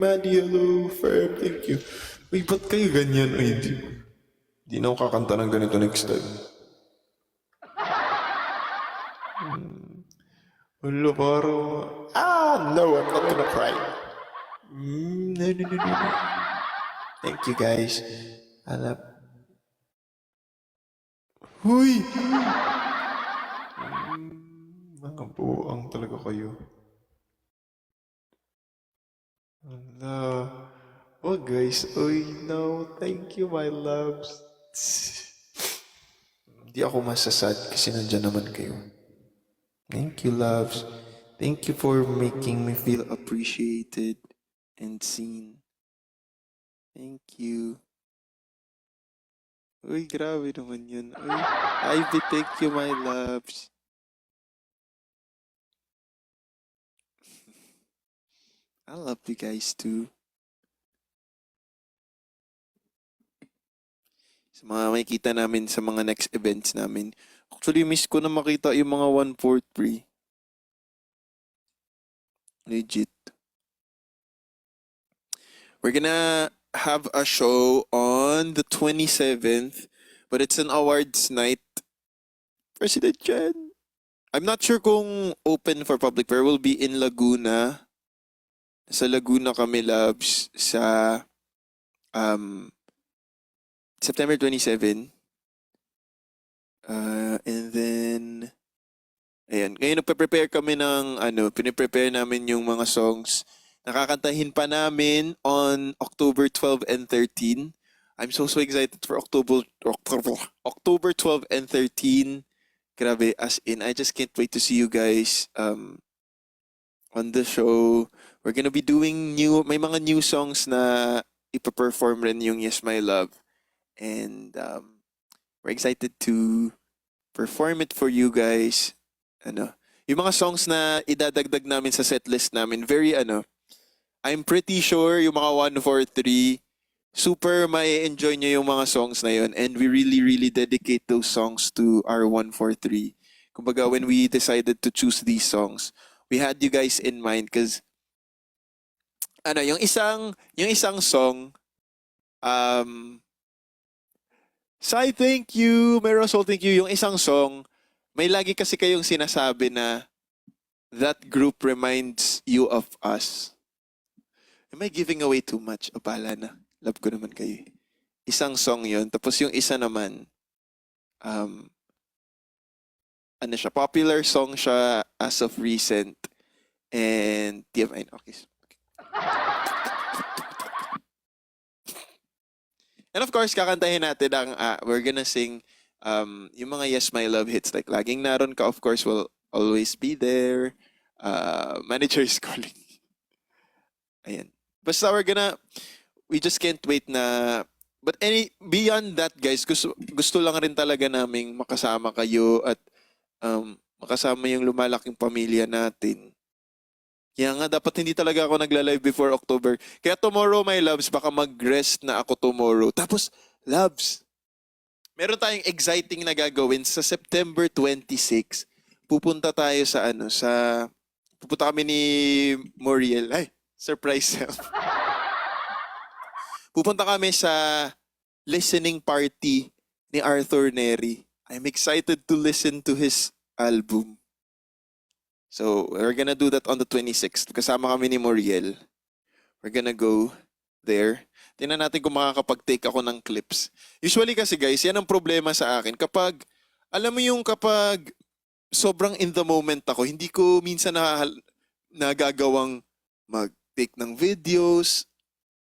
Maddie, hello, Ferb, thank you. Uy, ba't kayo ganyan? Uy, di na ako kakanta ng ganito next time. Hello, parang... no, I'm not gonna cry. No. Thank you, guys. I love... Huy! Mga buang talaga kayo. Hala. Oh, guys. Uy, no. Thank you, my loves. Hindi ako masasad kasi nandyan naman kayo. Thank you, loves. Thank you for making me feel appreciated and seen. Thank you. Uy, grabe naman yun. Uy, Ivy, thank you, my loves. I love you guys too. Sa mga makikita namin sa mga next events namin. Actually, miss ko na makita yung mga 143. Legit. We're gonna have a show on the 27th, but it's an awards night. President Chen. I'm not sure kung open for public, but we'll be in Laguna. Sa Laguna kami, loves, sa September 27. And then, ayan. Ngayon nagpe-prepare kami ng, piniprepare namin yung mga songs. Nakakantahin pa namin on October 12 and 13. I'm so excited for October 12 and 13. Grabe, as in, I just can't wait to see you guys on the show. We're gonna be doing may mga new songs na ipa-perform rin yung Yes My Love. And we're excited to perform it for you guys. Yung mga songs na idadagdag namin sa setlist namin, I'm pretty sure yung mga 143, super may enjoy nyo yung mga songs na yun. And we really dedicate those songs to our 143. Kumbaga, when we decided to choose these songs, we had you guys in mind because yung isang song, Sai, thank you. Merosol, thank you. Yung isang song, may lagi kasi kayong sinasabi na that group reminds you of us. Am I giving away too much? O, bahala na. Love ko naman kayo. Isang song yon. Tapos yung isa naman, popular song siya as of recent. And, TMI, okay. And of course, kakantahin natin ang, we're gonna sing yung mga Yes My Love hits like Laging Naroon Ka, of course, will always be there. Manager is calling. Ayan. Basta we just can't wait na, but beyond that guys, gusto lang rin talaga naming makasama kayo at makasama yung lumalaking pamilya natin. Kaya nga, dapat hindi talaga ako nagla-live before October. Kaya tomorrow, my loves, baka mag-rest na ako tomorrow. Tapos, loves, meron tayong exciting na gagawin sa September 26. Pupunta tayo pupunta kami ni Moriel. Ay, surprise. Pupunta kami sa listening party ni Arthur Neri. I'm excited to listen to his album. So, we're gonna do that on the 26th. Kasama kami ni Moriel. We're gonna go there. Tingnan natin kung makakapag-take ako ng clips. Usually kasi guys, yan ang problema sa akin. Kapag sobrang in the moment ako, hindi ko minsan nagagawang mag-take ng videos.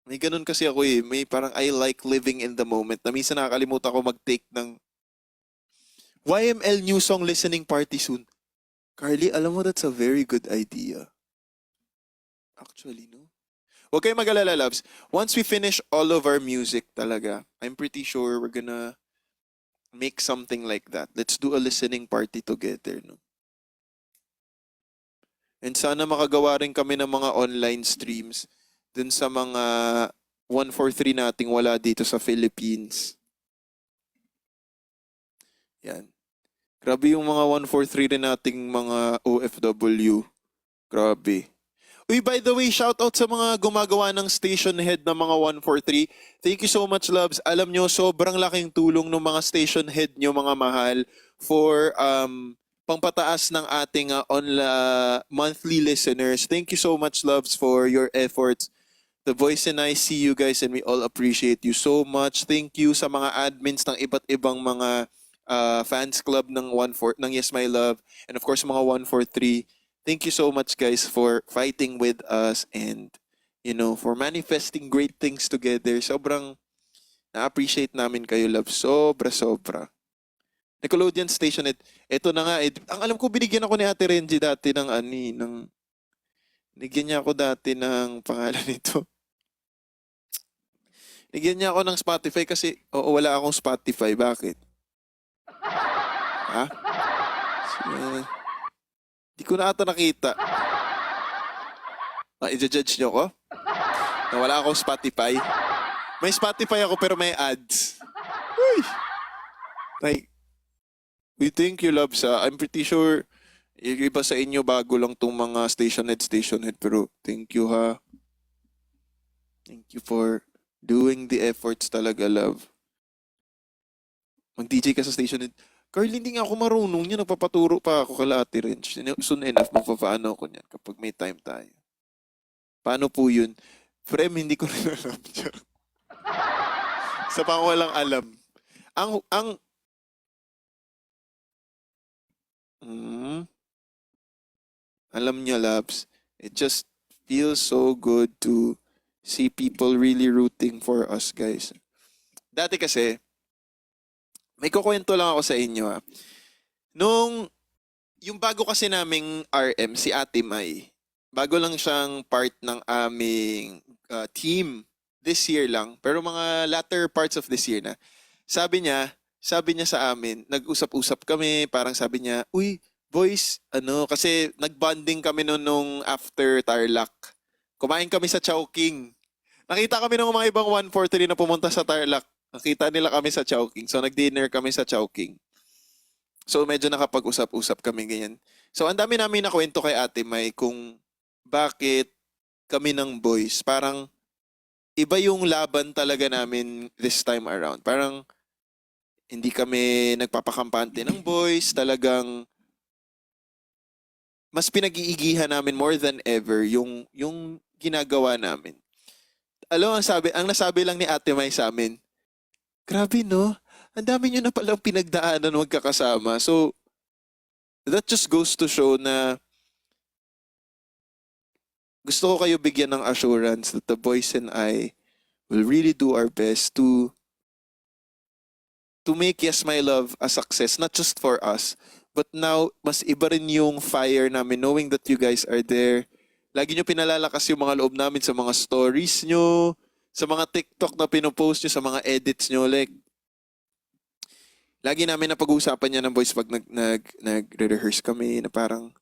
May ganun kasi ako eh. May parang I like living in the moment na minsan nakakalimutan ko mag-take ng YML new song listening party soon. Carly, alam mo, that's a very good idea. Actually, no? Huwag kayong mag-alala, loves. Once we finish all of our music talaga, I'm pretty sure we're gonna make something like that. Let's do a listening party together, no? And sana makagawa rin kami ng mga online streams dun sa mga 143 nating wala dito sa Philippines. Yan. Grabe yung mga 143 rin nating mga OFW. Grabe. Uy, by the way, shout out sa mga gumagawa ng station head ng mga 143. Thank you so much, loves. Alam nyo, sobrang laking tulong ng mga station head nyo, mga mahal, for pangpataas ng ating monthly listeners. Thank you so much, loves, for your efforts. The Voice and I see you guys and we all appreciate you so much. Thank you sa mga admins ng iba't ibang mga fans club ng ng Yes My Love, and of course mga 143. Thank you so much, guys, for fighting with us and for manifesting great things together. Sobrang na-appreciate namin kayo, love. Sobra. Nickelodeon Station, ito na nga. Ang alam ko, binigyan ako ni Ate Renji dati binigyan niya ako dati ng pangalan nito. Bigyan niya ako ng Spotify kasi wala akong Spotify. Bakit? Ha? Di ko na ata nakita. I-judge niyo ko? Na wala akong Spotify. May Spotify ako pero may ads. Uy! Like, we thank you, loves. I'm pretty sure yung iba sa inyo bago lang tong mga station head. Pero thank you, ha. Thank you for doing the efforts talaga, love. Mag-DJ ka sa station head. Carl, hindi nga ako marunong niya. Nagpapaturo pa ako kala Ate Rench. Soon enough, magpapaano ko niyan kapag may time tayo. Paano po yun? Frem, hindi ko rin alam. Sa pa walang alam. Alam niya, Labs, it just feels so good to see people really rooting for us, guys. Dati kasi, may kukwento lang ako sa inyo, ha. Yung bago kasi naming RM, si Ate Mai, bago lang siyang part ng aming team this year lang, pero mga latter parts of this year na. Sabi niya sa amin, nag-usap-usap kami, parang sabi niya, uy, boys, kasi nag-bonding kami nung after Tarlac. Kumain kami sa Chowking. Nakita kami ng mga ibang 143 na pumunta sa Tarlac. Nakita nila kami sa Chowking. So, nag-dinner kami sa Chowking. So, medyo nakapag-usap-usap kami ganyan. So, ang dami namin nakwento kay Ate Mai kung bakit kami ng boys. Parang, iba yung laban talaga namin this time around. Parang, hindi kami nagpapakampante ng boys. Talagang, mas pinag-iigihan namin more than ever yung ginagawa namin. Alam, ang nasabi lang ni Ate Mai sa amin, grabe, no? Ang dami nyo na palang pinagdaanan magkakasama. So, that just goes to show na gusto ko kayo bigyan ng assurance that the boys and I will really do our best to make Yes My Love a success, not just for us, but now, mas iba rin yung fire namin knowing that you guys are there. Lagi nyo pinalalakas yung mga loob namin sa mga stories nyo, sa mga TikTok na pinopost nyo, sa mga edits nyo. Like, lagi namin na pag-uusapan niya ng boys pag nagre-rehearse kami na parang,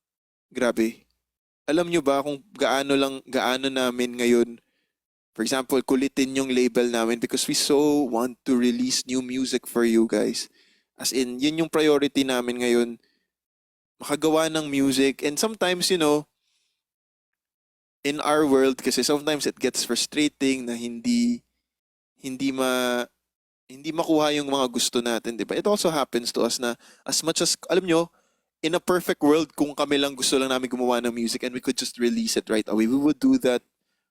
grabe. Alam nyo ba kung gaano namin ngayon, for example, kulitin yung label namin because we so want to release new music for you guys. As in, yun yung priority namin ngayon, makagawa ng music. And sometimes, in our world, kasi sometimes it gets frustrating na hindi makuha yung mga gusto natin, di ba? It also happens to us na as much as, alam nyo, in a perfect world, kung kami lang gusto lang namin gumawa ng music and we could just release it right away, we would do that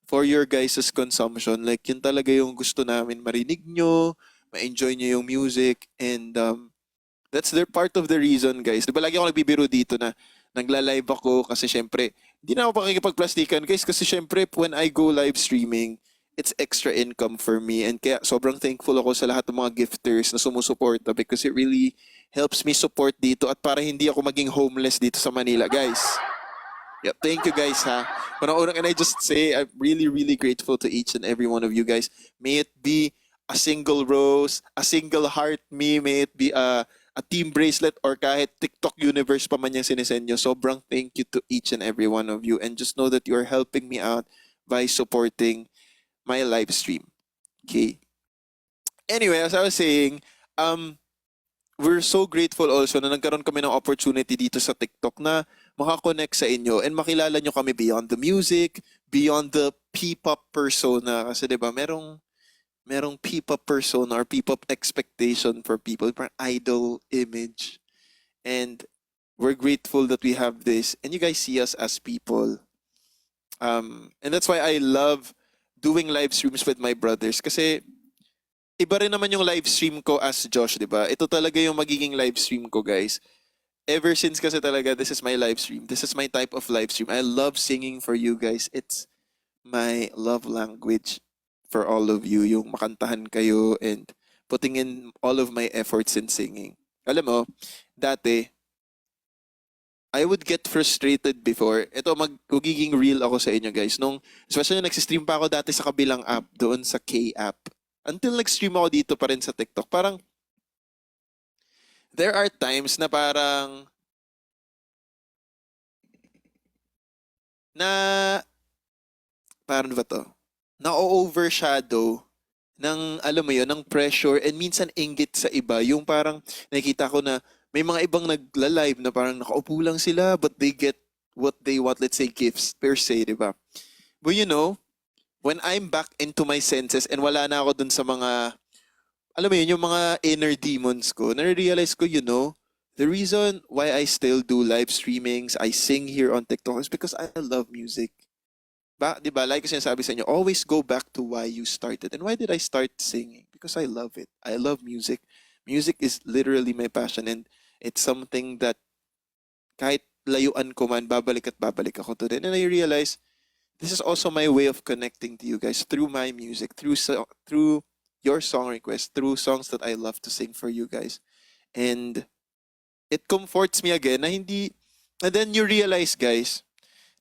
for your guys' consumption. Like, yun talaga yung gusto namin marinig nyo, ma-enjoy nyo yung music, and that's their part of the reason, guys. Di ba lagi ako nagbibiro dito na nagla-live ako kasi syempre, hindi na ako pakikipagplastikan, guys, kasi syempre, when I go live streaming, it's extra income for me. And kaya sobrang thankful ako sa lahat ng mga gifters na sumusuporta because it really helps me support dito at para hindi ako maging homeless dito sa Manila, guys. Yeah, thank you, guys, ha. Unang-unang, and I just say, I'm really, really grateful to each and every one of you guys. May it be a single rose, a single heart me, may it be a team bracelet, or kahit TikTok universe pa man yung sinesend nyo. Sobrang thank you to each and every one of you. And just know that you are helping me out by supporting my live stream. Okay? Anyway, as I was saying, we're so grateful also na nagkaroon kami ng opportunity dito sa TikTok na makakonect sa inyo and makilala nyo kami beyond the music, beyond the P-pop persona. Kasi 'di ba, merong P-pop persona or P-pop expectation for people, parang idol image. And we're grateful that we have this and you guys see us as people. And that's why I love doing live streams with my brothers kasi iba rin naman yung live stream ko as Josh, di ba? Ito talaga yung magiging live stream ko, guys. Ever since kasi talaga, this is my live stream. This is my type of live stream. I love singing for you guys. It's my love language for all of you. Yung makantahan kayo and putting in all of my efforts in singing. Alam mo, dati, I would get frustrated before. Ito, magiging real ako sa inyo, guys. Especially nagsistream pa ako dati sa kabilang app, doon sa K-app. Until nag-stream ako dito pa rin sa TikTok, parang there are times na parang paano ba to? Na-overshadow ng, alam mo yun, ng pressure and minsan inggit sa iba. Yung parang nakikita ko na may mga ibang nagla-live na parang nakaupo lang sila but they get what they want, let's say gifts per se, di ba? But you know, when I'm back into my senses and wala na ako dun sa mga, alam mo yun, yung mga inner demons ko, na-realize ko, you know, the reason why I still do live streamings, I sing here on TikTok is because I love music. Di ba? Like ko sinasabi sa inyo, always go back to why you started. And why did I start singing? Because I love it. I love music. Music is literally my passion and it's something that kahit layuan ko man, babalik at babalik ako to it. And I realize this is also my way of connecting to you guys through my music, through your song requests, through songs that I love to sing for you guys. And it comforts me again na hindi, and then you realize, guys,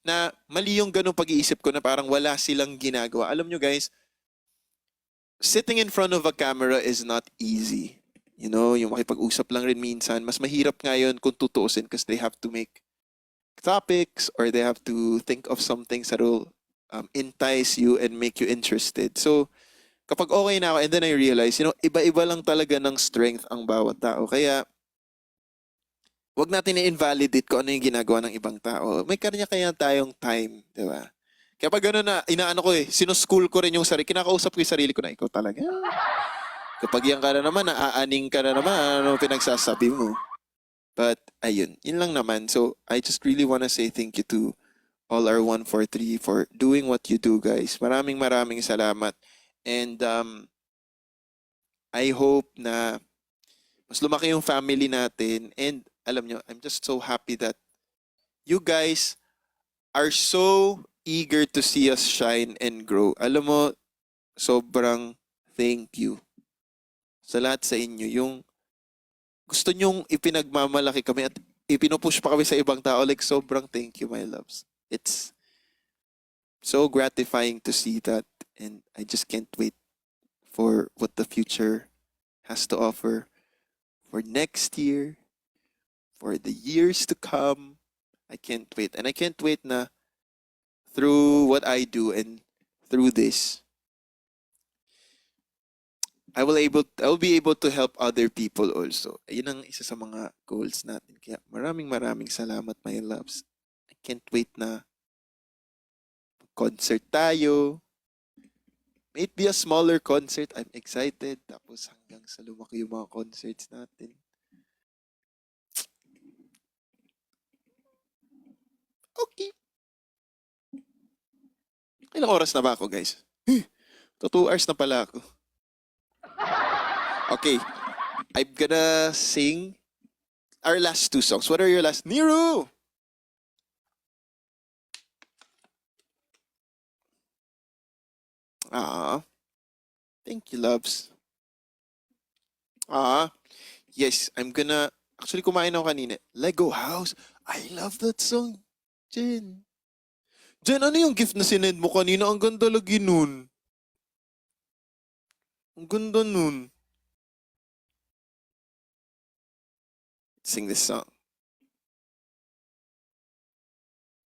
na mali yung ganung pag-iisip ko na parang wala silang ginagawa. Alam nyo, guys, sitting in front of a camera is not easy. You know, yung makipag-usap lang rin minsan. Mas mahirap ngayon kung tutuusin because they have to make topics or they have to think of some things that will entice you and make you interested. So, kapag okay na ako, and then I realize, you know, iba-iba lang talaga ng strength ang bawat tao. Kaya, wag natin i-invalidate kung ano yung ginagawa ng ibang tao. May kanya-kanya tayong time, di ba? Kaya pag gano'n na, inaano ko sinuschool ko rin yung sarili. Kinakausap ko yung sarili ko na ikaw talaga. Kapag yan ka na naman, naaaning ka na naman, ano pinagsasabi mo? But, ayun, yun lang naman. So, I just really wanna say thank you to all our 143 for doing what you do, guys. Maraming salamat. And, I hope na mas lumaki yung family natin. And, alam nyo, I'm just so happy that you guys are so eager to see us shine and grow. Alam mo, sobrang thank you sa lahat sa inyo. Yung gusto nyong ipinagmamalaki kami at ipinupush pa kami sa ibang tao. Like, sobrang thank you, my loves. It's so gratifying to see that. And I just can't wait for what the future has to offer for next year, for the years to come. I can't wait. And I can't wait na through what I do and through this, I will be able to help other people also. Ayun ang isa sa mga goals natin. Kaya maraming salamat, my loves. I can't wait na concert tayo. May it be a smaller concert. I'm excited. Tapos hanggang sa lumaki yung mga concerts natin. Okay. Ilang oras na ba ako, guys? 2 hours na pala ako. Okay. I'm gonna sing our last 2 songs. What are your last? Nero! Thank you, loves. Yes, I'm gonna... Actually, kumain ako kanina. Lego House. I love that song, Jen. Jen, ano yung gift na sinend mo kanina? Ang ganda lagi nun. Ang ganda nun. Sing this song.